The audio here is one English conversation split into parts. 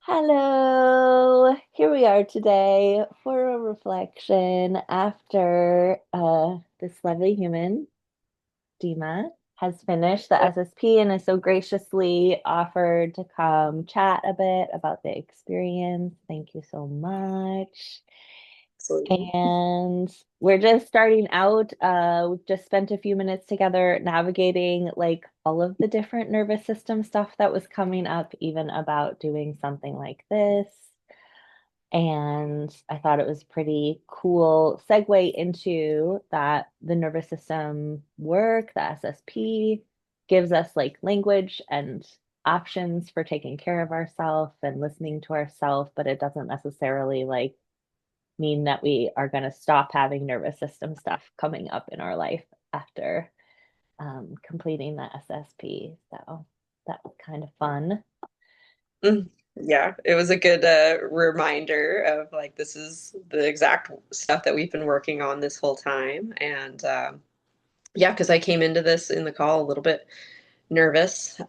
Hello, here we are today for a reflection after this lovely human, Dima, has finished the SSP and has so graciously offered to come chat a bit about the experience. Thank you so much. Absolutely. And we're just starting out. We've just spent a few minutes together navigating like all of the different nervous system stuff that was coming up, even about doing something like this. And I thought it was pretty cool segue into that the nervous system work, the SSP gives us like language and options for taking care of ourselves and listening to ourselves, but it doesn't necessarily like mean that we are going to stop having nervous system stuff coming up in our life after completing the SSP. So that was kind of fun. Mm. Yeah, it was a good reminder of like this is the exact stuff that we've been working on this whole time. And yeah, because I came into this in the call a little bit nervous.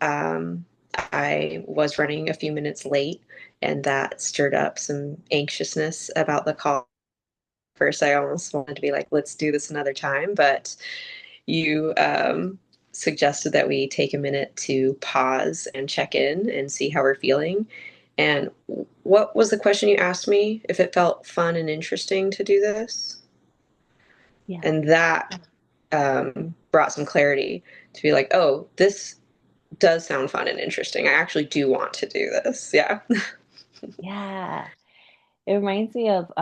I was running a few minutes late, and that stirred up some anxiousness about the call. First, I almost wanted to be like, let's do this another time, but you suggested that we take a minute to pause and check in and see how we're feeling. And what was the question you asked me? If it felt fun and interesting to do this? Yeah. And that brought some clarity to be like, oh, this does sound fun and interesting. I actually do want to do this. Yeah. Yeah. It reminds me of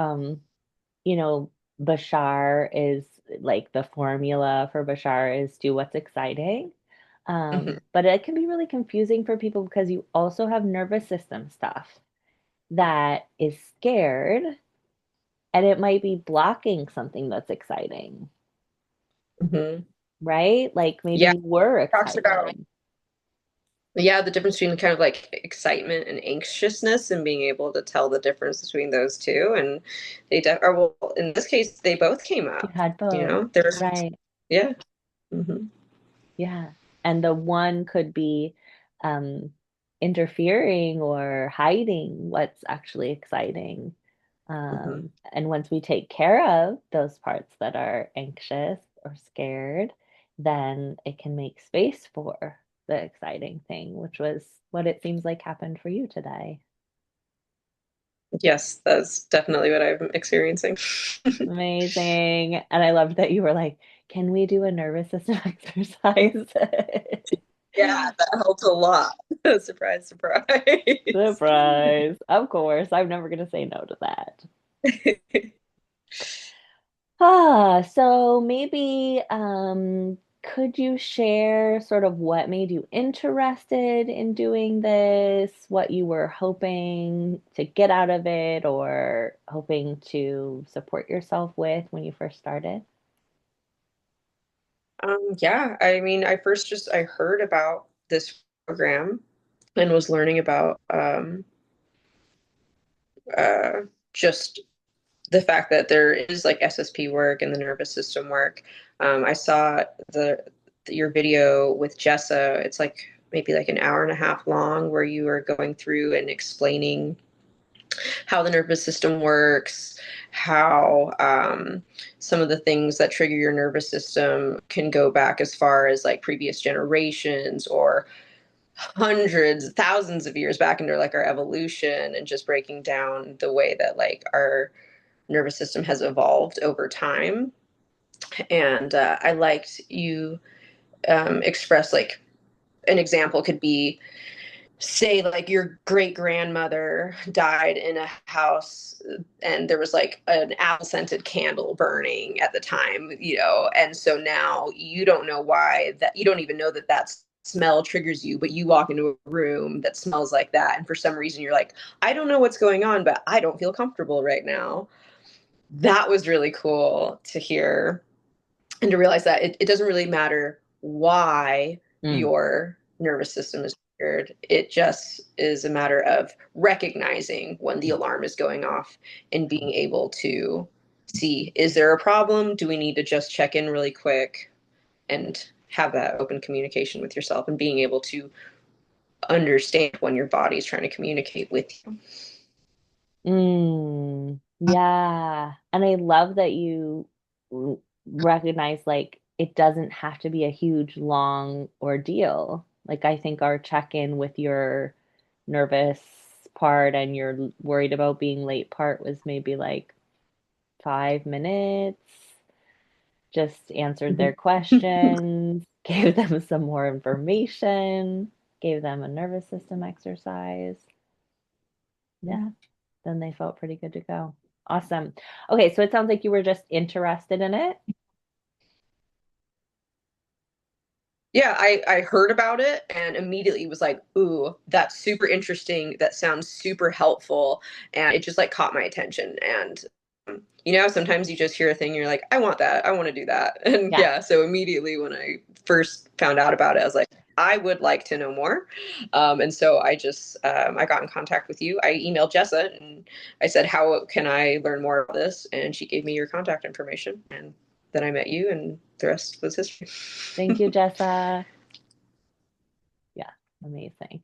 you know, Bashar is like the formula for Bashar is do what's exciting. Mhm. But it can be really confusing for people because you also have nervous system stuff that is scared and it might be blocking something that's exciting, Mhm. right? Like maybe Yeah. you were Talks about excited. yeah, the difference between kind of like excitement and anxiousness and being able to tell the difference between those two. And or well, in this case, they both came You up, had both, there's, right? yeah. Hmm. Yeah. And the one could be um, interfering or hiding what's actually exciting. Hmm. And once we take care of those parts that are anxious or scared, then it can make space for the exciting thing, which was what it seems like happened for you today. Yes, that's definitely what I'm experiencing. Amazing. And I loved that you were like, can we do a nervous system exercise? Yeah, that helped a lot. Surprise, surprise. Surprise. Of course, I'm never going to say no to that. So maybe could you share sort of what made you interested in doing this, what you were hoping to get out of it or hoping to support yourself with when you first started? Yeah, I mean, I heard about this program and was learning about uh, just the fact that there is like SSP work and the nervous system work. I saw your video with Jessa. It's like maybe like an hour and a half long where you are going through and explaining how the nervous system works, how some of the things that trigger your nervous system can go back as far as like previous generations or hundreds, thousands of years back into like our evolution and just breaking down the way that like our nervous system has evolved over time. And I liked you express like an example could be say like your great grandmother died in a house and there was like an apple scented candle burning at the time, and so now you don't know why that you don't even know that that's smell triggers you, but you walk into a room that smells like that and for some reason you're like, I don't know what's going on, but I don't feel comfortable right now. That was really cool to hear and to realize that it doesn't really matter why Mm. your nervous system is triggered. It just is a matter of recognizing when the alarm is going off and being able to see, is there a problem? Do we need to just check in really quick and have that open communication with yourself and being able to understand when your body's trying to communicate with you. Yeah. And I love that you recognize like it doesn't have to be a huge, long ordeal. Like I think our check-in with your nervous part and your worried about being late part was maybe like 5 minutes, just answered their questions, gave them some more information, gave them a nervous system exercise. Yeah, then they felt pretty good to go. Awesome. Okay, so it sounds like you were just interested in it. Yeah, I heard about it and immediately was like, ooh, that's super interesting. That sounds super helpful. And it just like caught my attention. And sometimes you just hear a thing, and you're like, I want that. I want to do that. And Yeah. yeah, so immediately when I first found out about it, I was like, I would like to know more. And so I got in contact with you. I emailed Jessa and I said, how can I learn more about this? And she gave me your contact information. And then I met you, and the rest was history. Thank you, Jessa. Yeah, amazing.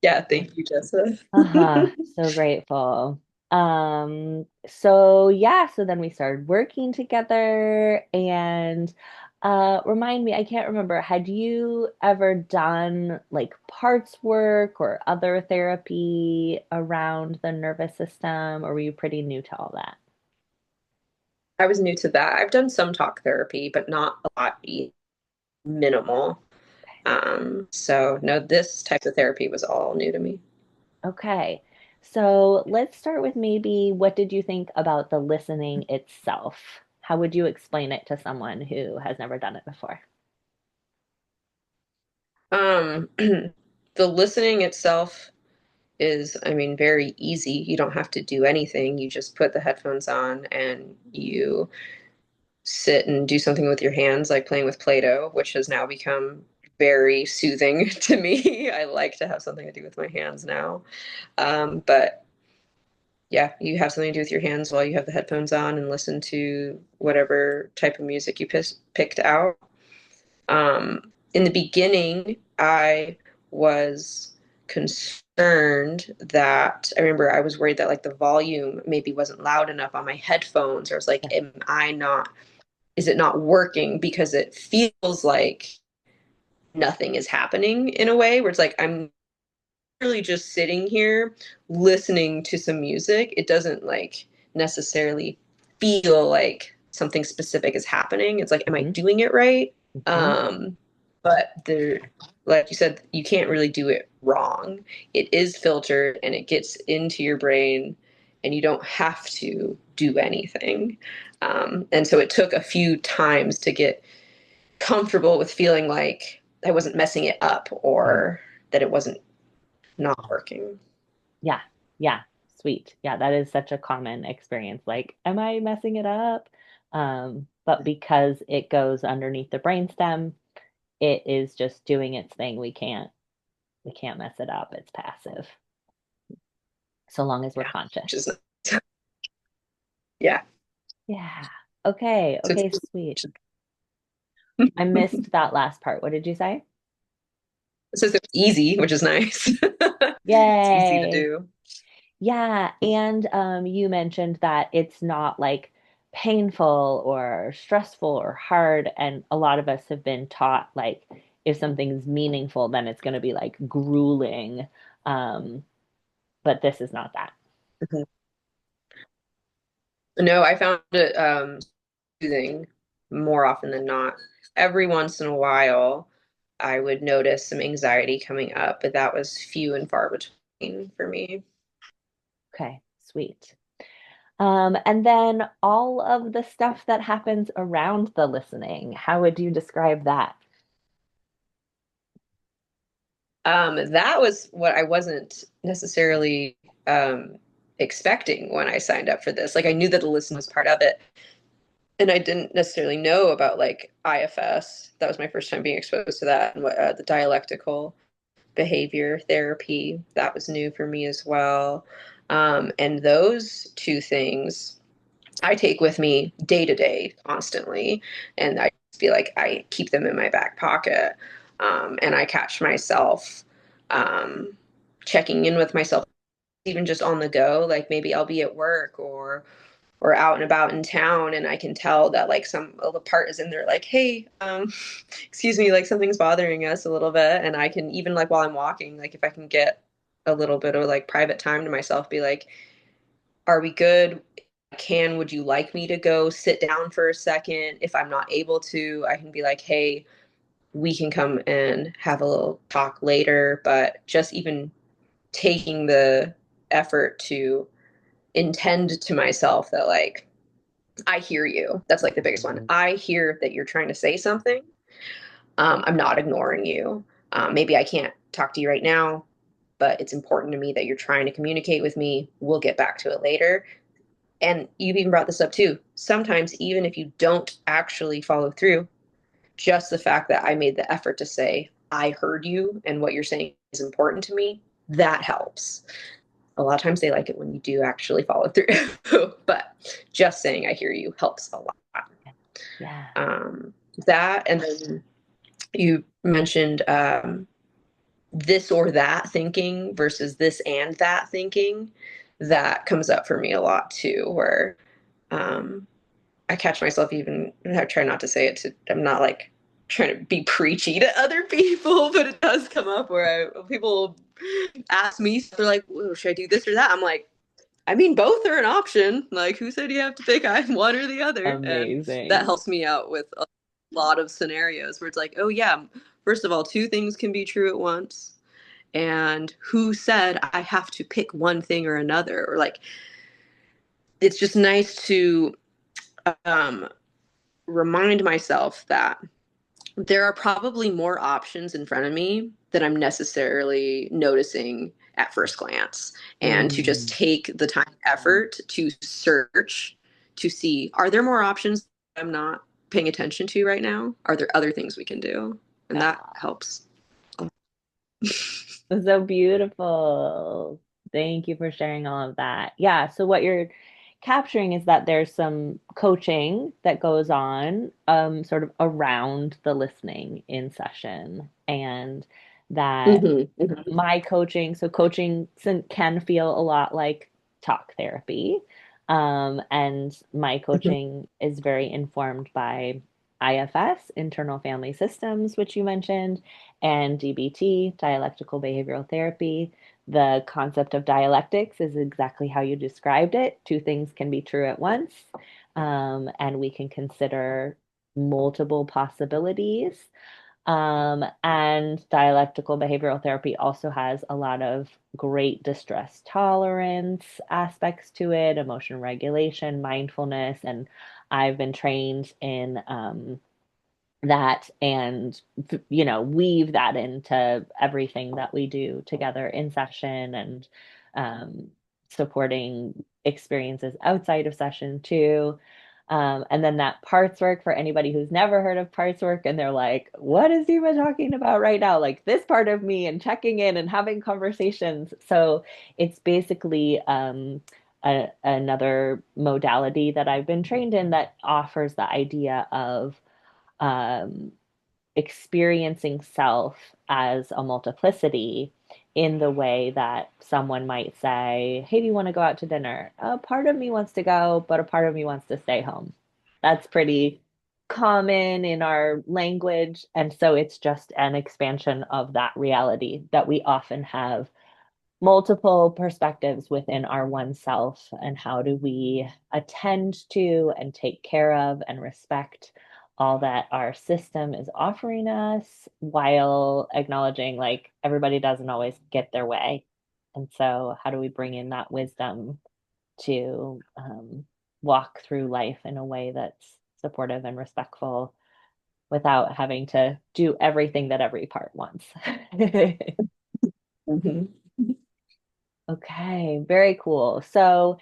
Yeah, thank you, Jessa. Uh-huh. So grateful. So yeah, so then we started working together and remind me, I can't remember, had you ever done like parts work or other therapy around the nervous system, or were you pretty new to all that? I was new to that. I've done some talk therapy, but not a lot, minimal. So no, this type of therapy was all new to me. Okay. So let's start with maybe what did you think about the listening itself? How would you explain it to someone who has never done it before? The listening itself is, I mean, very easy. You don't have to do anything. You just put the headphones on and you sit and do something with your hands, like playing with Play-Doh, which has now become very soothing to me. I like to have something to do with my hands now. But yeah, you have something to do with your hands while you have the headphones on and listen to whatever type of music you picked out. In the beginning, I was concerned that I remember I was worried that like the volume maybe wasn't loud enough on my headphones, or I was like, Yeah. am I not, is it not working? Because it feels like nothing is happening in a way where it's like I'm really just sitting here listening to some music. It doesn't like necessarily feel like something specific is happening. It's like, am I Hmm. doing it right? Hmm. Um, but there, like you said, you can't really do it wrong. It is filtered and it gets into your brain, and you don't have to do anything. And so it took a few times to get comfortable with feeling like I wasn't messing it up Hmm. or that it wasn't not working. Yeah. Yeah. Sweet. Yeah, that is such a common experience. Like, am I messing it up? But because it goes underneath the brainstem, it is just doing its thing. We can't mess it up. It's passive, so long as we're Yeah, conscious. which is nice. Yeah. Yeah. Okay. So Okay, sweet. I missed that last part. What did you say? it's easy, which is nice. It's easy to Yay. do. Yeah, and you mentioned that it's not like painful or stressful or hard, and a lot of us have been taught like if something's meaningful, then it's going to be like grueling. Um, but this is not that. Mhm. No, I found it soothing more often than not. Every once in a while, I would notice some anxiety coming up, but that was few and far between for me. Okay, sweet. And then all of the stuff that happens around the listening, how would you describe that? That was what I wasn't necessarily expecting when I signed up for this. Like I knew that the listen was part of it, and I didn't necessarily know about like IFS. That was my first time being exposed to that, and what the dialectical behavior therapy. That was new for me as well. And those two things I take with me day to day constantly, and I feel like I keep them in my back pocket. And I catch myself. um, checking in with myself, even just on the go. Like maybe I'll be at work or out and about in town, and I can tell that like some of the part is in there, like, hey, excuse me, like something's bothering us a little bit, and I can even like while I'm walking, like if I can get a little bit of like private time to myself, be like, are we good? Would you like me to go sit down for a second? If I'm not able to, I can be like, hey, we can come and have a little talk later. But just even taking the effort to intend to myself that, like, I hear you. That's like the biggest one. I hear that you're trying to say something. I'm not ignoring you. Maybe I can't talk to you right now, but it's important to me that you're trying to communicate with me. We'll get back to it later. And you've even brought this up too. Sometimes, even if you don't actually follow through, just the fact that I made the effort to say, I heard you and what you're saying is important to me, that helps. A lot of times they like it when you do actually follow through, but just saying, I hear you helps a lot. Yeah. Um, that, and then you mentioned this or that thinking versus this and that thinking. That comes up for me a lot too, where um, I catch myself even, I try not to say it to, I'm not like trying to be preachy to other people, but it does come up where people ask me, they're like, "Whoa, should I do this or that?" I'm like, I mean, both are an option. Like, who said you have to pick one or the other? And that Amazing. helps me out with a lot of scenarios where it's like, oh, yeah, first of all, two things can be true at once. And who said I have to pick one thing or another? Or like, it's just nice to um, remind myself that there are probably more options in front of me than I'm necessarily noticing at first glance. And to just Mm, take the time and effort to search to see, are there more options I'm not paying attention to right now? Are there other things we can do? And that ah, helps. so beautiful. Thank you for sharing all of that. Yeah, so what you're capturing is that there's some coaching that goes on sort of around the listening in session, and that Mm-hmm, mm-hmm, my coaching, so coaching can feel a lot like talk therapy. And my coaching is very informed by IFS, internal family systems, which you mentioned, and DBT, dialectical behavioral therapy. The concept of dialectics is exactly how you described it. Two things can be true at once, and we can consider multiple possibilities. And dialectical behavioral therapy also has a lot of great distress tolerance aspects to it, emotion regulation, mindfulness, and I've been trained in that and weave that into everything that we do together in session and um, supporting experiences outside of session too. And then that parts work for anybody who's never heard of parts work and they're like, what is Dima talking about right now? Like this part of me and checking in and having conversations. So it's basically another modality that I've been trained in that offers the idea of um, experiencing self as a multiplicity in the way that someone might say, hey, do you want to go out to dinner? A part of me wants to go, but a part of me wants to stay home. That's pretty common in our language. And so it's just an expansion of that reality that we often have multiple perspectives within our one self, and how do we attend to and take care of and respect all that our system is offering us while acknowledging like everybody doesn't always get their way. And so how do we bring in that wisdom to walk through life in a way that's supportive and respectful without having to do everything that every part wants. mm-hmm. Okay, very cool. So,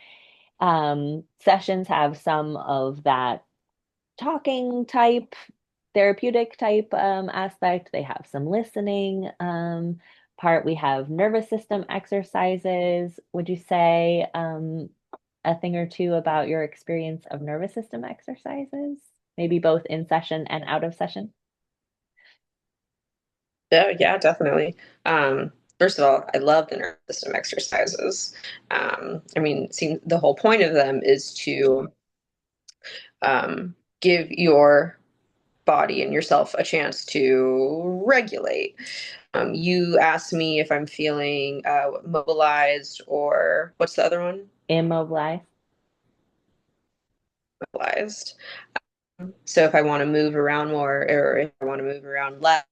sessions have some of that talking type, therapeutic type aspect. They have some listening part. We have nervous system exercises. Would you say a thing or two about your experience of nervous system exercises? Maybe both in session and out of session? Yeah, yeah, definitely. First of all, I love the nervous system exercises. I mean, seems the whole point of them is to give your body and yourself a chance to regulate. You asked me if I'm feeling mobilized or what's the other one? Immobilize. Mobilized. So if I want to move around more or if I want to move around less,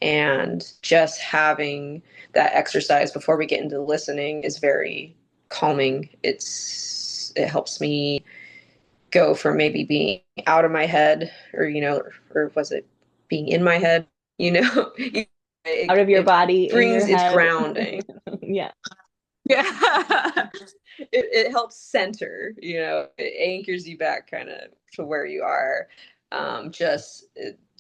and just having that exercise before we get into listening is very calming. It helps me go from maybe being out of my head or or was it being in my head, you know? Out of your It body, in your brings it's head. grounding. Yeah. Yeah. It helps center, it anchors you back kind of to where you are. Just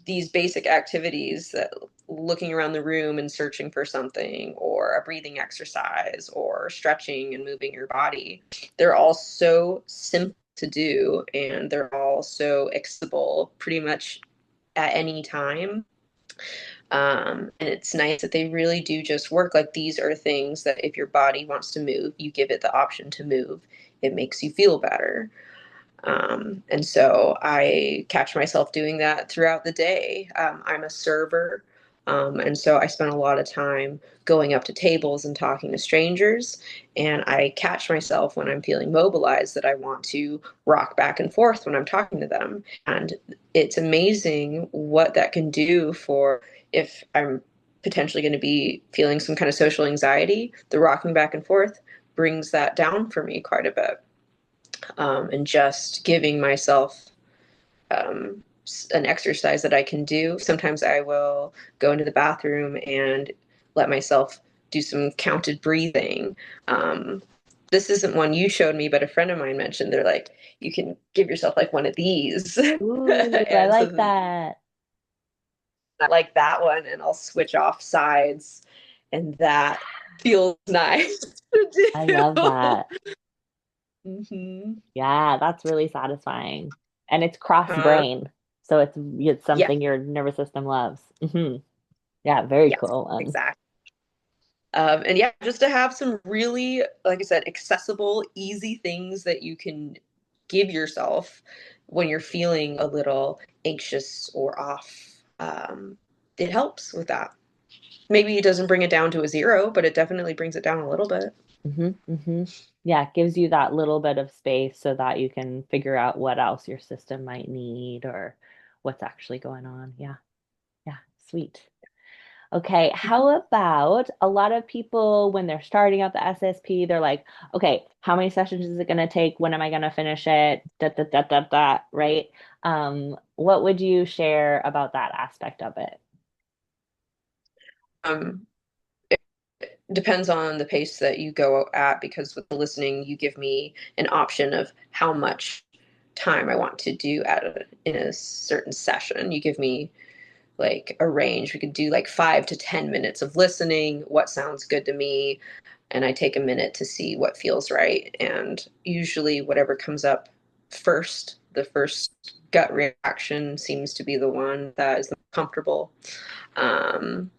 these basic activities that looking around the room and searching for something, or a breathing exercise, or stretching and moving your body. They're all so simple to do, and they're all so accessible pretty much at any time. And it's nice that they really do just work. Like these are things that if your body wants to move, you give it the option to move. It makes you feel better. And so I catch myself doing that throughout the day. I'm a server. And so I spend a lot of time going up to tables and talking to strangers. And I catch myself when I'm feeling mobilized that I want to rock back and forth when I'm talking to them. And it's amazing what that can do for if I'm potentially going to be feeling some kind of social anxiety. The rocking back and forth brings that down for me quite a bit, and just giving myself um, an exercise that I can do. Sometimes I will go into the bathroom and let myself do some counted breathing. Um, this isn't one you showed me, but a friend of mine mentioned they're like, you can give yourself like one of these. Ooh, I And like so that. I like that one, and I'll switch off sides, and that feels nice to I love do. that. Hmm. Yeah, that's really satisfying. And it's cross Huh? brain. So it's Yeah. something your nervous system loves. Yeah, very Yes, cool one. exactly. And yeah, just to have some really, like I said, accessible, easy things that you can give yourself when you're feeling a little anxious or off. It helps with that. Maybe it doesn't bring it down to a zero, but it definitely brings it down a little bit. Yeah, it gives you that little bit of space so that you can figure out what else your system might need or what's actually going on. Yeah, yeah, sweet. Okay, how about a lot of people when they're starting out the SSP, they're like, okay, how many sessions is it going to take? When am I going to finish it? Da, da, da, da, da, right? What would you share about that aspect of it? Um, it depends on the pace that you go at, because with the listening, you give me an option of how much time I want to do in a certain session. You give me like a range. We could do like 5 to 10 minutes of listening, what sounds good to me, and I take a minute to see what feels right. And usually, whatever comes up first, the first gut reaction seems to be the one that is the most comfortable. Um,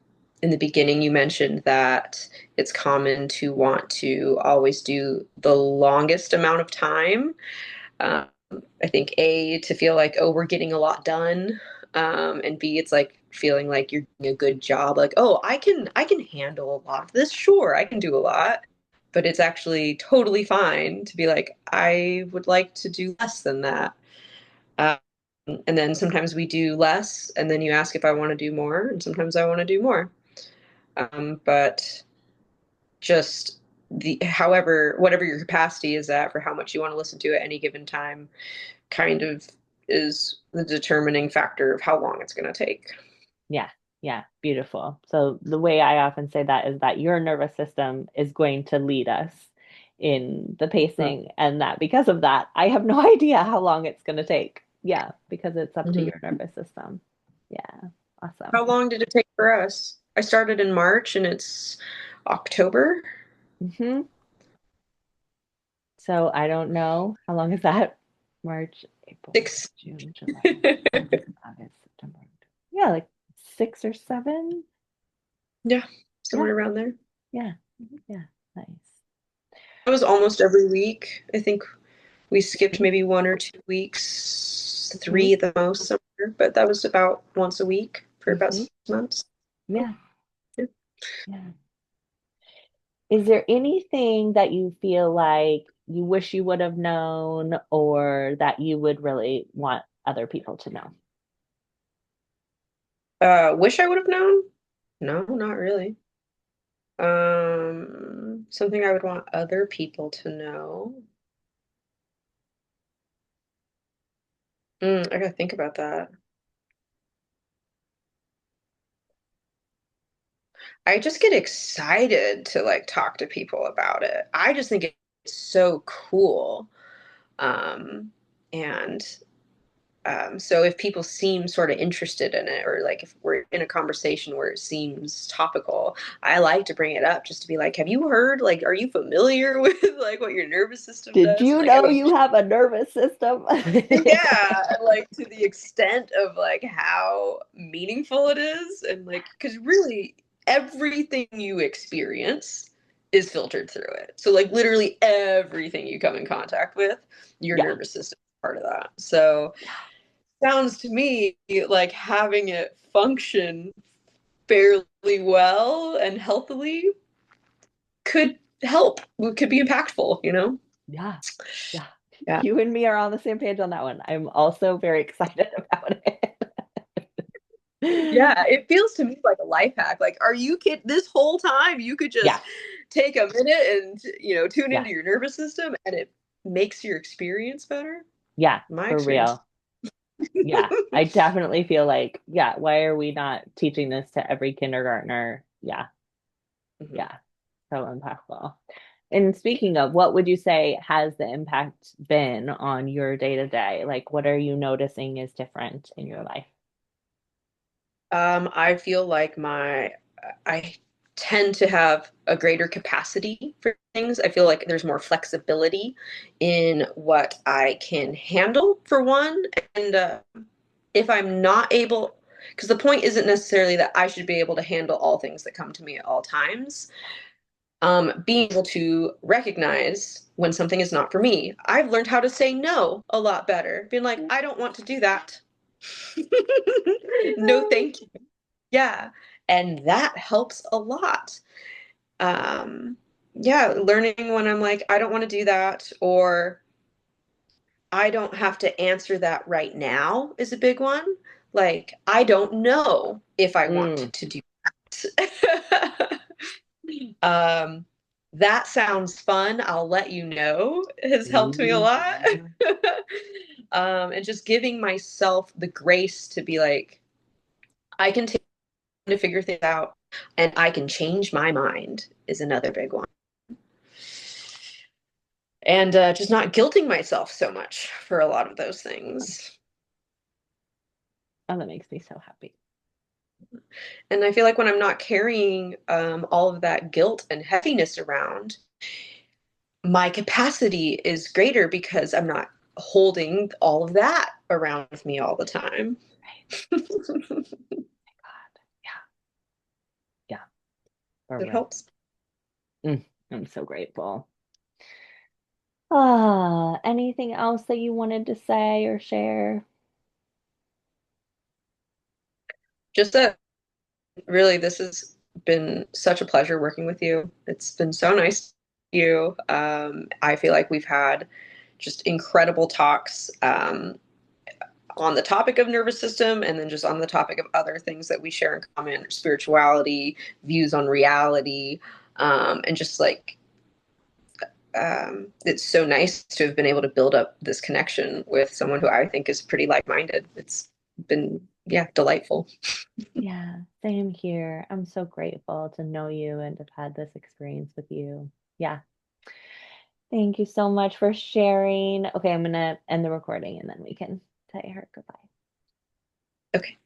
in the beginning, you mentioned that it's common to want to always do the longest amount of time. Um, I think A, to feel like, oh, we're getting a lot done. And B, it's like feeling like you're doing a good job. Like, oh, I can handle a lot of this. Sure, I can do a lot. But it's actually totally fine to be like, I would like to do less than that. Um, and then sometimes we do less, and then you ask if I want to do more, and sometimes I want to do more. But just however, whatever your capacity is at for how much you want to listen to at any given time kind of is the determining factor of how long it's going to take. Yeah, yeah, beautiful. So the way I often say that is that your nervous system is going to lead us in the pacing, and that because of that, I have no idea how long it's going to take. Yeah, because it's up to Mm-hmm. your nervous system. Yeah, awesome. How long did it take for us? I started in March and it's October. hmm So I don't know how long is that? March, April, May, Six. June, July, August, September. Yeah, like 6 or 7. Yeah, Yeah, somewhere around there. Yeah. Yeah. Nice. It was almost every week. I think we skipped maybe 1 or 2 weeks, Hmm. three at the most somewhere, but that was about once a week for about Hmm. 6 months. Yeah. Yeah. Yeah. Is there anything that you feel like you wish you would have known or that you would really want other people to know? Wish I would have known? No, not really. Something I would want other people to know. I gotta think about that. I just get excited to like talk to people about it. I just think it's so cool. Um, and So if people seem sort of interested in it, or like if we're in a conversation where it seems topical, I like to bring it up just to be like, have you heard, like, are you familiar with like what your nervous system Did does? you Like, I know mean, you have a nervous system? yeah, like to the extent of like how meaningful it is. And like, because really everything you experience is filtered through it. So like literally everything you come in contact with, your Yeah. nervous system is part of that. So sounds to me like having it function fairly well and healthily could help, could be impactful, you know? Yeah. Yeah. Yeah. You and me are on the same page on that one. I'm also very excited about it. Yeah, it feels to me like a life hack. Like, are you kidding? This whole time you could Yeah. just take a minute and, tune Yeah. into your nervous system and it makes your experience better. Yeah. My For experience. real. Yeah. I definitely feel like, yeah, why are we not teaching this to every kindergartner? Yeah. Mhm. Yeah. So impactful. And speaking of, what would you say has the impact been on your day to day? Like, what are you noticing is different in your life? I feel like I tend to have a greater capacity for things. I feel like there's more flexibility in what I can handle, for one. And if I'm not able, because the point isn't necessarily that I should be able to handle all things that come to me at all times. Being able to recognize when something is not for me. I've learned how to say no a lot better. Being like, I don't want to do that. No, thank you. Yeah. And that helps a lot. Yeah, learning when I'm like, I don't want to do that, or I don't have to answer that right now is a big one. Like, I don't know if I want Mm. to do that. um, that sounds fun. I'll let you know has helped me a lot. Mhm. And just giving myself the grace to be like, I can take to figure things out and I can change my mind is another big one. And just not guilting myself so much for a lot of those things. Oh, that makes me so happy. And I feel like when I'm not carrying all of that guilt and heaviness around, my capacity is greater because I'm not holding all of that around with me all the time. Right. My God. Yeah. Yeah. For It real. helps. I'm so grateful. Ah, anything else that you wanted to say or share? Just that really, this has been such a pleasure working with you. It's been so nice to you. I feel like we've had just incredible talks on the topic of nervous system and then just on the topic of other things that we share in common, spirituality, views on reality, and just like it's so nice to have been able to build up this connection with someone who I think is pretty like-minded. It's been, yeah, delightful. Yeah, same here. I'm so grateful to know you and have had this experience with you. Yeah. Thank you so much for sharing. Okay, I'm gonna end the recording and then we can say her goodbye. Okay.